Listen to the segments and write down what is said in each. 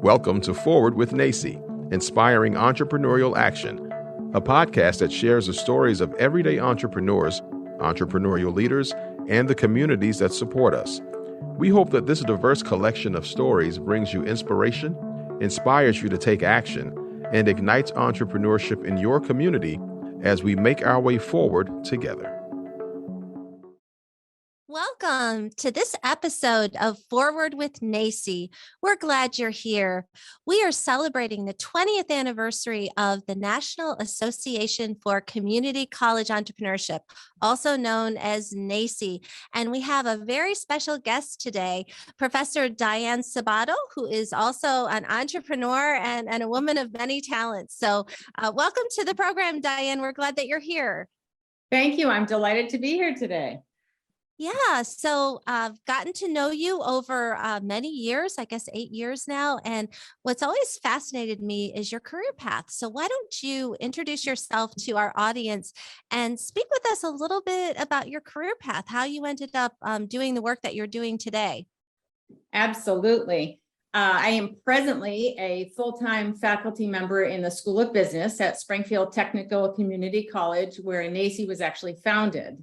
Welcome to Forward with NACCE, Inspiring Entrepreneurial Action, a podcast that shares the stories of everyday entrepreneurs, entrepreneurial leaders, and the communities that support us. We hope that this diverse collection of stories brings you inspiration, inspires you to take action, and ignites entrepreneurship in your community as we make our way forward together. Welcome to this episode of Forward with NACCE. We're glad you're here. We are celebrating the 20th anniversary of the National Association for Community College Entrepreneurship, also known as NACCE. And we have a very special guest today, Professor Diane Sabato, who is also an entrepreneur and a woman of many talents. So welcome to the program, Diane. We're glad that you're here. Thank you. I'm delighted to be here today. Yeah, so I've gotten to know you over many years, I guess 8 years now. And what's always fascinated me is your career path. So why don't you introduce yourself to our audience and speak with us a little bit about your career path, how you ended up doing the work that you're doing today? Absolutely. I am presently a full-time faculty member in the School of Business at Springfield Technical Community College, where NACCE was actually founded.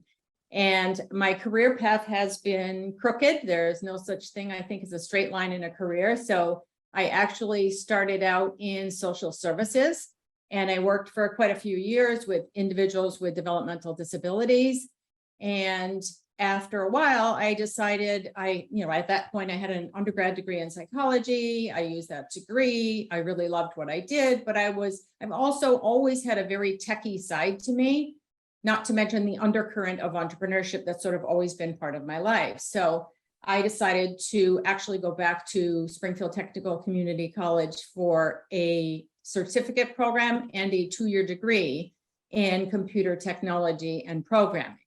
And my career path has been crooked. There's no such thing, I think, as a straight line in a career. So I actually started out in social services, and I worked for quite a few years with individuals with developmental disabilities. And after a while, I decided at that point, I had an undergrad degree in psychology. I used that degree. I really loved what I did, but I've also always had a very techie side to me, not to mention the undercurrent of entrepreneurship that's sort of always been part of my life. So I decided to actually go back to Springfield Technical Community College for a certificate program and a 2-year degree in computer technology and programming.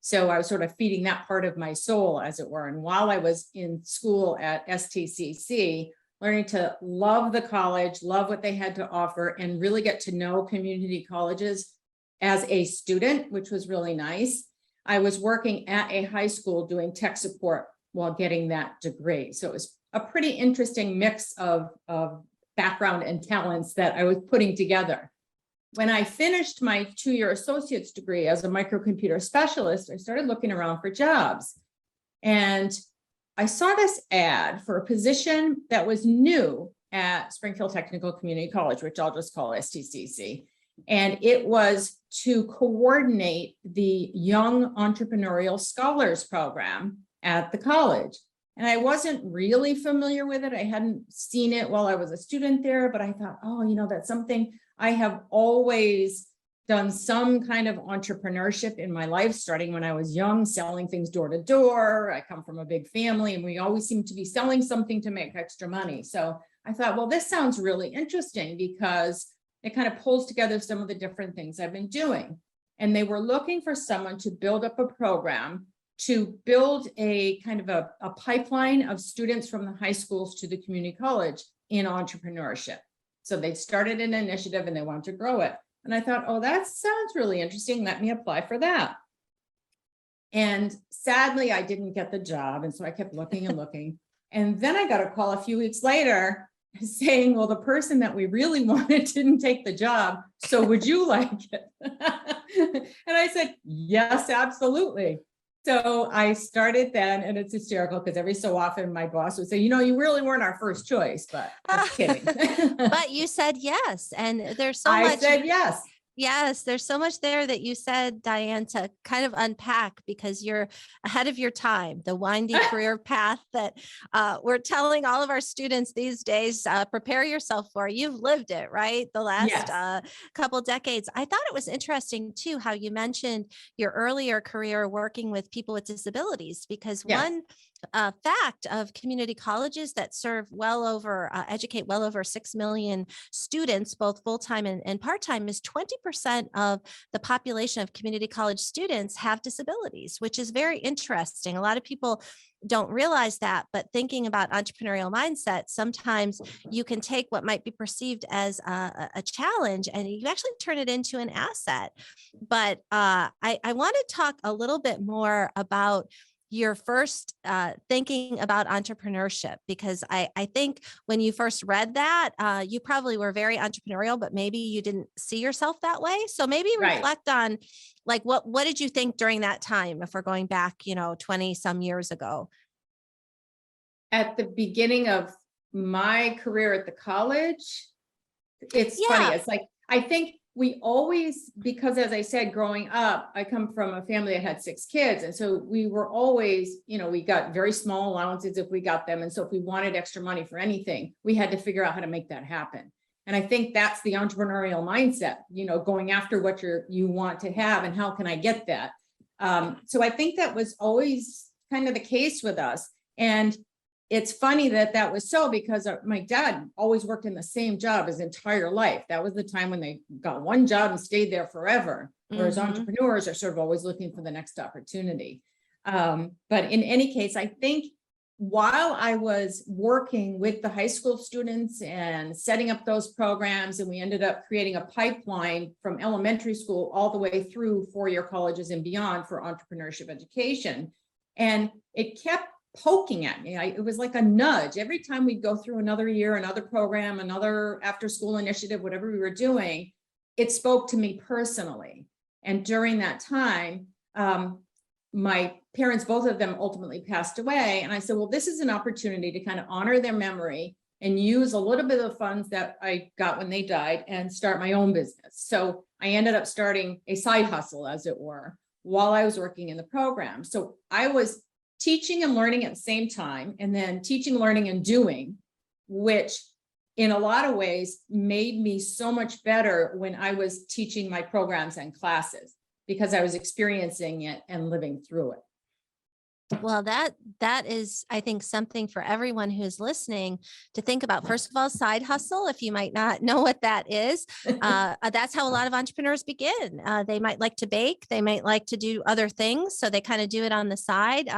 So I was sort of feeding that part of my soul, as it were. And while I was in school at STCC, learning to love the college, love what they had to offer, and really get to know community colleges as a student, which was really nice. I was working at a high school doing tech support while getting that degree. So it was a pretty interesting mix of background and talents that I was putting together. When I finished my 2-year associate's degree as a microcomputer specialist, I started looking around for jobs. And I saw this ad for a position that was new at Springfield Technical Community College, which I'll just call STCC. And it was to coordinate the Young Entrepreneurial Scholars Program at the college. And I wasn't really familiar with it. I hadn't seen it while I was a student there, but I thought, that's something. I have always done some kind of entrepreneurship in my life, starting when I was young, selling things door to door. I come from a big family, and we always seem to be selling something to make extra money. So I thought, well, this sounds really interesting because it kind of pulls together some of the different things I've been doing. And they were looking for someone to build up a program, to build a kind of a pipeline of students from the high schools to the community college in entrepreneurship. So they started an initiative and they wanted to grow it. And I thought, that sounds really interesting. Let me apply for that. And sadly, I didn't get the job. And so I kept looking and looking. And then I got a call a few weeks later saying, well, the person that we really wanted didn't take the job. So would you like it? And I said, yes, absolutely. So I started then, and it's hysterical because every so often my boss would say, you really weren't our first choice, but I'm kidding. But you said yes. And there's so much. I said yes. Yes, there's so much there that you said, Diane, to kind of unpack because you're ahead of your time, the windy career path that we're telling all of our students these days, prepare yourself for. You've lived it, right? The last couple decades. I thought it was interesting, too, how you mentioned your earlier career working with people with disabilities, because one fact of community colleges that educate well over 6 million students, both full-time and part-time, is 20% of the population of community college students have disabilities, which is very interesting. A lot of people don't realize that, but thinking about entrepreneurial mindset, sometimes you can take what might be perceived as a challenge and you actually turn it into an asset. But I want to talk a little bit more about you're first thinking about entrepreneurship? Because I think when you first read that, you probably were very entrepreneurial, but maybe you didn't see yourself that way. So maybe Right. reflect on like, what did you think during that time, if we're going back, 20 some years ago? At the beginning of my career at the college, it's funny. Yeah. It's like, I think we always, because as I said, growing up, I come from a family that had 6 kids. And so we were always, we got very small allowances if we got them. And so if we wanted extra money for anything, we had to figure out how to make that happen. And I think that's the entrepreneurial mindset, going after what you want to have and how can I get that? So I think that was always kind of the case with us. And it's funny that was so, because my dad always worked in the same job his entire life. That was the time when they got one job and stayed there forever. Whereas entrepreneurs are sort of always looking for the next opportunity. But in any case, I think while I was working with the high school students and setting up those programs, and we ended up creating a pipeline from elementary school all the way through 4-year colleges and beyond for entrepreneurship education. And it kept poking at me. It was like a nudge. Every time we'd go through another year, another program, another after school initiative, whatever we were doing, it spoke to me personally. And during that time, my parents, both of them ultimately passed away. And I said, well, this is an opportunity to kind of honor their memory and use a little bit of the funds that I got when they died and start my own business. So I ended up starting a side hustle, as it were, while I was working in the program. So I was teaching and learning at the same time, and then teaching, learning, and doing, which in a lot of ways made me so much better when I was teaching my programs and classes, because I was experiencing it and living through it. Well, that is, I think, something for everyone who's listening to think about. First of all, side hustle, if you might not know what that is, that's how a lot of entrepreneurs begin. They might like to bake, they might like to do other things, so they kind of do it on the side.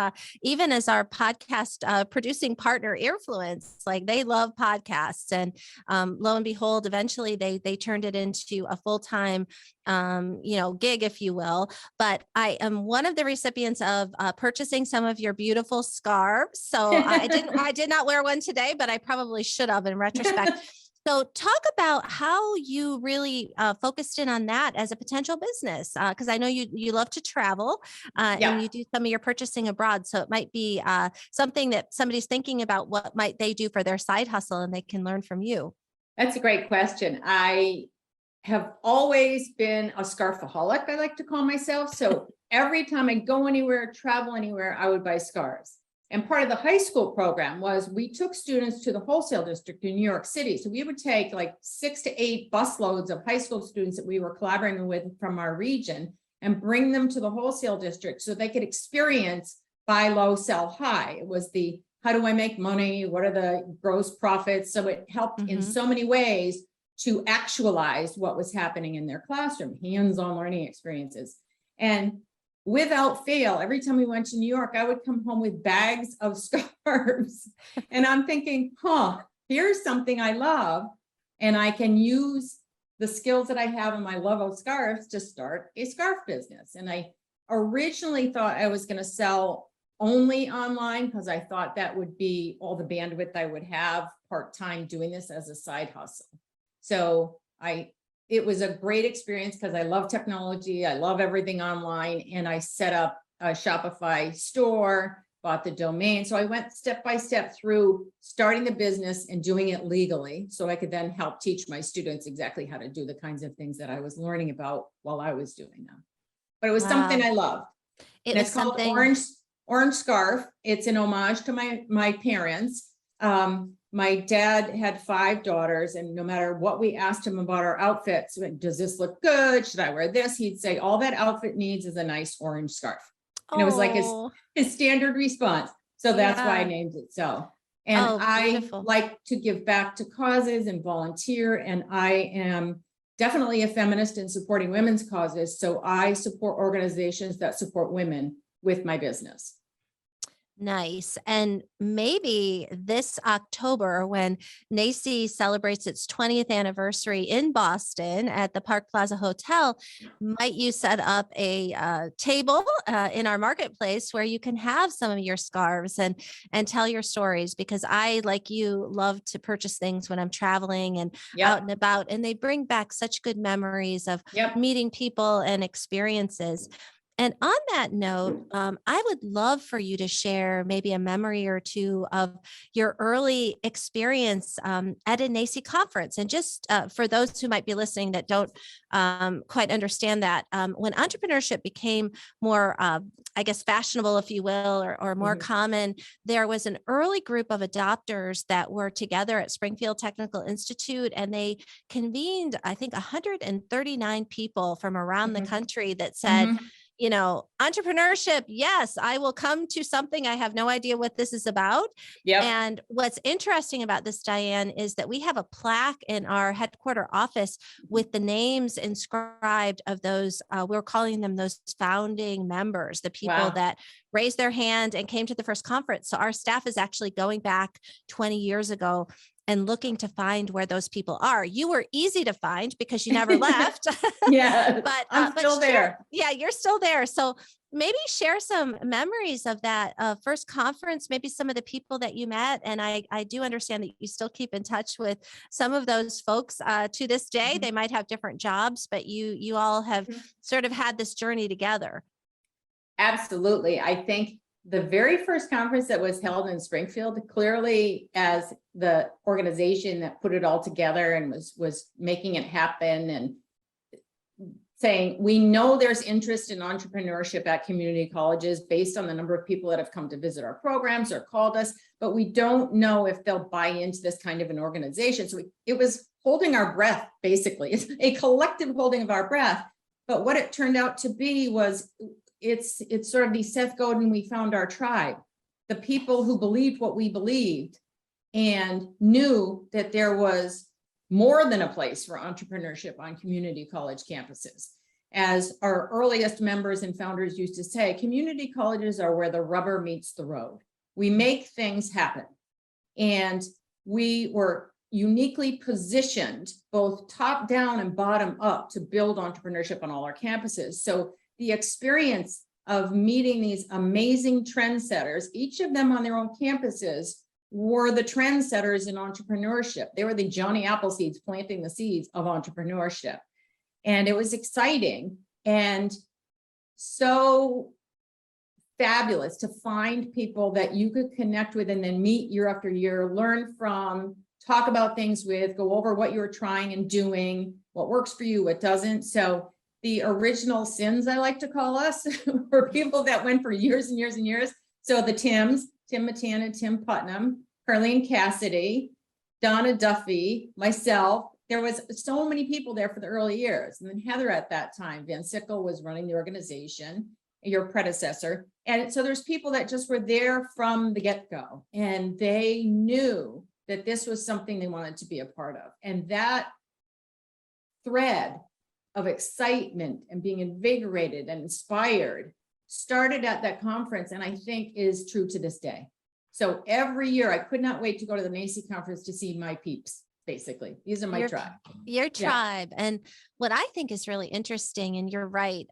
Even as our podcast producing partner, Earfluence, like they love podcasts, and lo and behold, eventually they turned it into a full-time gig, if you will. But I am one of the recipients of purchasing some of your beautiful scarves. So I did not wear one today, but I probably should have in retrospect. So talk about how you really focused in on that as a potential business, because I know you love to travel and you do some of your purchasing abroad. So it might be something that somebody's thinking about, what might they do for their side hustle, and they can learn from you. That's a great question. I have always been a scarfaholic, I like to call myself. So every time I go anywhere, travel anywhere, I would buy scarves. And part of the high school program was we took students to the wholesale district in New York City. So we would take like 6 to 8 busloads of high school students that we were collaborating with from our region and bring them to the wholesale district so they could experience buy low, sell high. It was the, how do I make money? What are the gross profits? So it helped in so many ways to actualize what was happening in their classroom, hands-on learning experiences. And without fail, every time we went to New York, I would come home with bags of scarves. And I'm thinking, here's something I love, and I can use the skills that I have in my love of scarves to start a scarf business. And I originally thought I was going to sell only online, because I thought that would be all the bandwidth I would have part-time doing this as a side hustle. So it was a great experience because I love technology. I love everything online, and I set up a Shopify store, bought the domain. So I went step by step through starting the business and doing it legally, so I could then help teach my students exactly how to do the kinds of things that I was learning about while I was doing them. But it was something I loved. It's called Orange Scarf. It's an homage to my parents. My dad had 5 daughters, and no matter what we asked him about our outfits, does this look good? Should I wear this? He'd say, all that outfit needs is a nice orange scarf. And it was like his standard response. So that's why I named it so. And I like to give back to causes and volunteer. And I am definitely a feminist in supporting women's causes. So I support organizations that support women with my business. Nice. And maybe this October, when NACCE celebrates its 20th anniversary in Boston at the Park Plaza Hotel, might you set up a table in our marketplace where you can have some of your scarves and tell your stories? Because I, like you, love to purchase things when I'm traveling and out Yep, and about, and they bring back such good memories of yep. meeting people and experiences. And on that note, I would love for you to share maybe a memory or two of your early experience at a NACCE conference. And just for those who might be listening that don't quite understand that, when entrepreneurship became more, I guess, fashionable, if you will, or more Mhm. common, there was an early group of adopters that were together at Springfield Technical Institute, and they convened, I think, 139 people from around the Mhm. country that said, Mhm. entrepreneurship, yes, I will come to something. I have no idea what this is about. Yep. And what's interesting about this, Diane, is that we have a plaque in our headquarter office with the names inscribed of those, we're calling them those founding members, the people Wow. that raised their hand and came to the first conference. So our staff is actually going back 20 years ago and looking to find where those people are. You were easy to find because you never left. Yeah, I'm But still share, there. yeah, you're still there. So maybe share some memories of that first conference, maybe some of the people that you met. And I do understand that you still keep in touch with some of those folks to this day. Mhm. They might have different jobs, but you all have Mhm. sort of had this journey together. Absolutely. I think the very first conference that was held in Springfield, clearly as the organization that put it all together and was making it happen and saying, we know there's interest in entrepreneurship at community colleges based on the number of people that have come to visit our programs or called us, but we don't know if they'll buy into this kind of an organization. So it was holding our breath, basically. It's a collective holding of our breath. But what it turned out to be was it's sort of the Seth Godin, we found our tribe, the people who believed what we believed and knew that there was more than a place for entrepreneurship on community college campuses. As our earliest members and founders used to say, community colleges are where the rubber meets the road. We make things happen. And we were uniquely positioned both top down and bottom up to build entrepreneurship on all our campuses. So the experience of meeting these amazing trendsetters, each of them on their own campuses, were the trendsetters in entrepreneurship. They were the Johnny Appleseeds planting the seeds of entrepreneurship. And it was exciting and so fabulous to find people that you could connect with and then meet year after year, learn from, talk about things with, go over what you're trying and doing, what works for you, what doesn't. So the original sins, I like to call us, were people that went for years and years and years. So the Tims, Tim Matana, Tim Putnam, Carlene Cassidy, Donna Duffy, myself. There was so many people there for the early years. And then Heather at that time, Van Sickle was running the organization, your predecessor. And so there's people that just were there from the get-go and they knew that this was something they wanted to be a part of. And that thread of excitement and being invigorated and inspired started at that conference and I think is true to this day. So every year I could not wait to go to the NACCE conference to see my peeps. Basically, these are my tribe. Your tribe. Yeah. And what I think is really interesting, and you're right,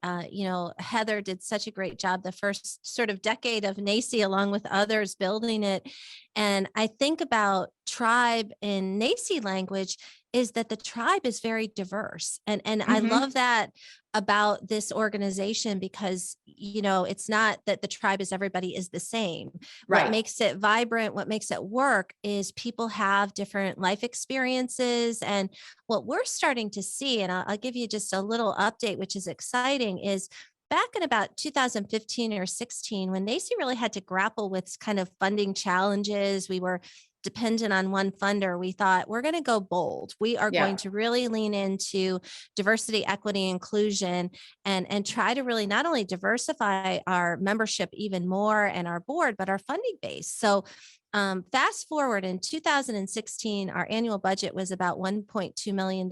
Heather did such a great job the first sort of decade of NACCE along with others building it. And I think about tribe in NACCE language is that the tribe is very diverse. And I love that about this organization because, it's not that the tribe is everybody is the same. Right. What makes it vibrant, what makes it work is people have different life experiences. And what we're starting to see, and I'll give you just a little update, which is exciting, is back in about 2015 or 16, when NACCE really had to grapple with kind of funding challenges, we were dependent on one funder, we thought we're going to go bold. We are going to really lean into diversity, equity, inclusion, and try to really not only diversify our membership even more and our board, but our funding base. So fast forward in 2016, our annual budget was about $1.2 million.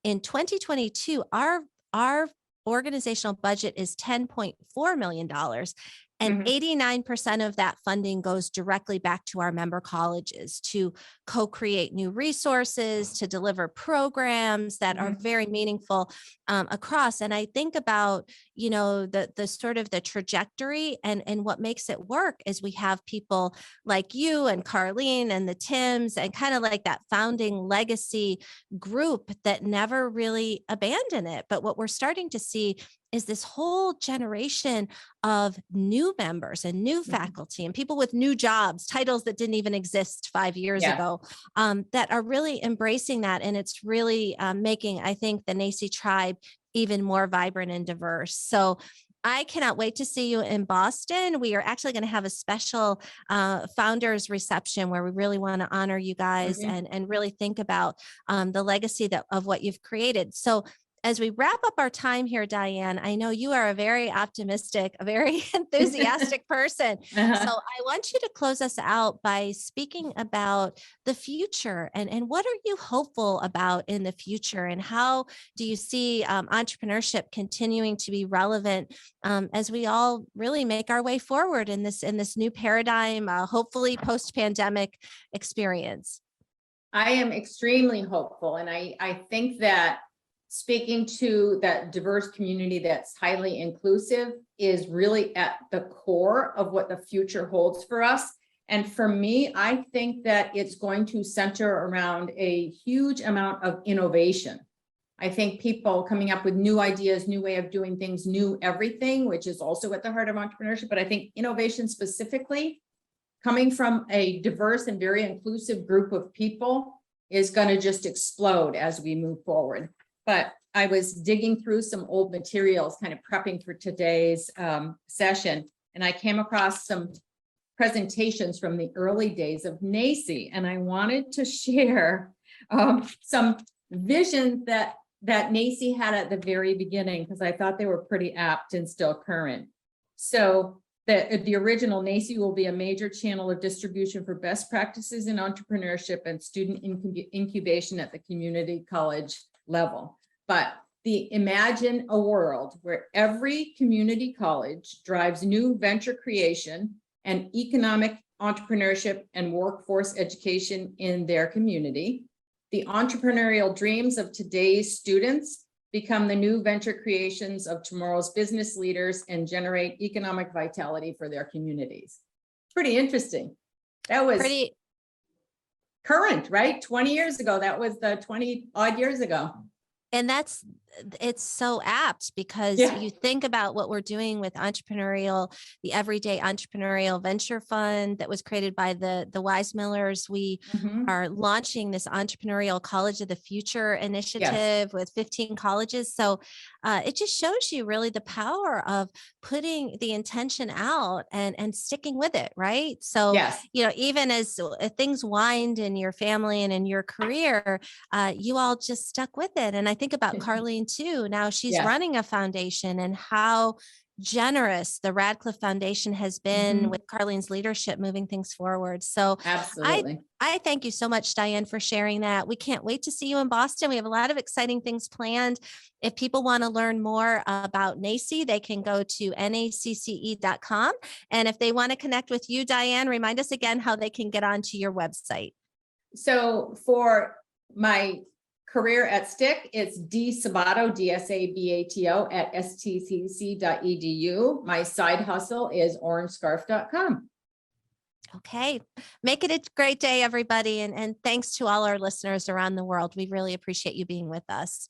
In 2022, our organizational budget is $10.4 million. And Mhm. 89% of that funding goes directly back to our member colleges to co-create new resources, to deliver programs that are very meaningful across. And I think about, the sort of the trajectory and what makes it work is we have people like you and Carlene and the Tims and kind of like that founding legacy group that never really abandon it. But what we're starting to see is this whole generation of new members and new faculty and people with new jobs, titles that didn't even exist 5 years Yeah. ago, that are really embracing that. And it's really making, I think, the NACCE tribe even more vibrant and diverse. So I cannot wait to see you in Boston. We are actually going to have a special founders reception where we really want to honor you guys and really think about the legacy of what you've created. So as we wrap up our time here, Diane, I know you are a very optimistic, a very enthusiastic person. So I want you to close us out by speaking about the future and what are you hopeful about in the future, and how do you see entrepreneurship continuing to be relevant as we all really make our way forward in this new paradigm, hopefully post-pandemic experience? I am extremely hopeful. And I think that speaking to that diverse community that's highly inclusive is really at the core of what the future holds for us. And for me, I think that it's going to center around a huge amount of innovation. I think people coming up with new ideas, new way of doing things, new everything, which is also at the heart of entrepreneurship. But I think innovation specifically coming from a diverse and very inclusive group of people is going to just explode as we move forward. But I was digging through some old materials, kind of prepping for today's session, and I came across some presentations from the early days of NACCE, and I wanted to share some visions that NACCE had at the very beginning, because I thought they were pretty apt and still current. So the original NACCE will be a major channel of distribution for best practices in entrepreneurship and student incubation at the community college level. But imagine a world where every community college drives new venture creation and economic entrepreneurship and workforce education in their community. The entrepreneurial dreams of today's students become the new venture creations of tomorrow's business leaders and generate economic vitality for their communities. Pretty interesting. That was pretty current, right? 20 years ago. That was the 20 odd years ago. And it's so apt because you think about what we're doing with the Everyday Entrepreneurial Venture Fund that was created by the Wise Millers. We are launching this Entrepreneurial College of the Future initiative with 15 colleges. So it just shows you really the power of putting the intention out and sticking with it, right? So, even as things wind in your family and in your career, you all just stuck with it. And I think about Carlene too. Now she's running a foundation, and how generous the Radcliffe Foundation has been with Carlene's leadership moving things forward. So absolutely. I thank you so much, Diane, for sharing that. We can't wait to see you in Boston. We have a lot of exciting things planned. If people want to learn more about NACCE, they can go to nacce.com. And if they want to connect with you, Diane, remind us again how they can get onto your website. So for my career at STIC, it's Sabato, DSABATO at stcc.edu. My side hustle is orangescarf.com. Okay. Make it a great day, everybody. And thanks to all our listeners around the world. We really appreciate you being with us.